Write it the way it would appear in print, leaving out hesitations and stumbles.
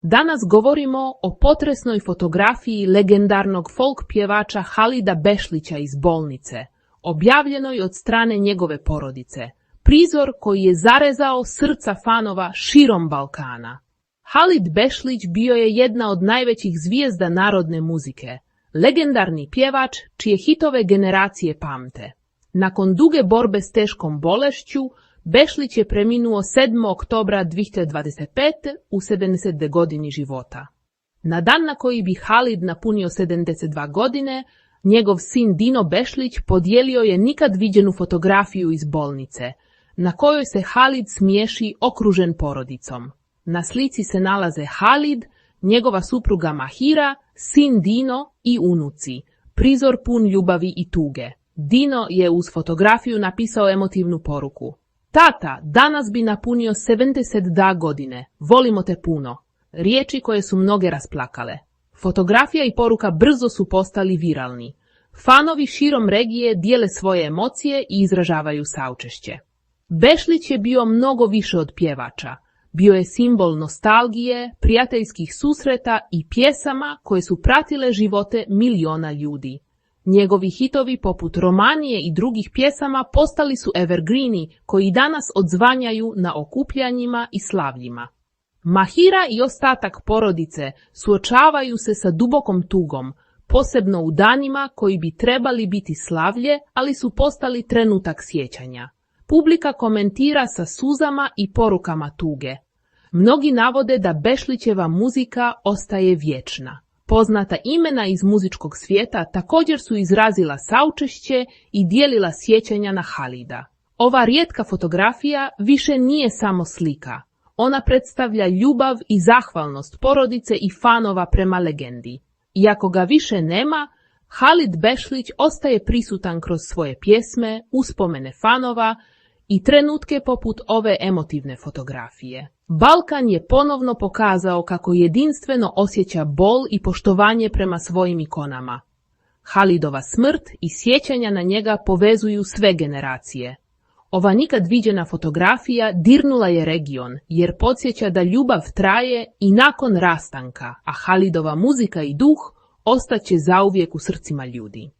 Danas govorimo o potresnoj fotografiji legendarnog folk pjevača Halida Bešlića iz bolnice, objavljenoj od strane njegove porodice, prizor koji je zarezao srca fanova širom Balkana. Halid Bešlić bio je jedna od najvećih zvijezda narodne muzike, legendarni pjevač čije hitove generacije pamte. Nakon duge borbe s teškom bolešću, Bešlić je preminuo 7. oktobra 2025. u 70. godini života. Na dan na koji bi Halid napunio 72 godine, njegov sin Dino Bešlić podijelio je nikad viđenu fotografiju iz bolnice, na kojoj se Halid smiješi okružen porodicom. Na slici se nalaze Halid, njegova supruga Mahira, sin Dino i unuci, prizor pun ljubavi i tuge. Dino je uz fotografiju napisao emotivnu poruku. Tata, danas bi napunio 72 godine, volimo te puno. Riječi koje su mnoge rasplakale. Fotografija i poruka brzo su postali viralni. Fanovi širom regije dijele svoje emocije i izražavaju saučešće. Bešlić je bio mnogo više od pjevača. Bio je simbol nostalgije, prijateljskih susreta i pjesama koje su pratile živote miliona ljudi. Njegovi hitovi poput Romanije i drugih pjesama postali su evergreeni koji danas odzvanjaju na okupljanjima i slavljima. Mahira i ostatak porodice suočavaju se sa dubokom tugom, posebno u danima koji bi trebali biti slavlje, ali su postali trenutak sjećanja. Publika komentira sa suzama i porukama tuge. Mnogi navode da Bešlićeva muzika ostaje vječna. Poznata imena iz muzičkog svijeta također su izrazila saučešće i dijelila sjećanja na Halida. Ova rijetka fotografija više nije samo slika. Ona predstavlja ljubav i zahvalnost porodice i fanova prema legendi. Iako ga više nema, Halid Bešlić ostaje prisutan kroz svoje pjesme, uspomene fanova i trenutke poput ove emotivne fotografije. Balkan je ponovno pokazao kako jedinstveno osjeća bol i poštovanje prema svojim ikonama. Halidova smrt i sjećanja na njega povezuju sve generacije. Ova nikad viđena fotografija dirnula je region, jer podsjeća da ljubav traje i nakon rastanka, a Halidova muzika i duh ostaće zauvijek u srcima ljudi.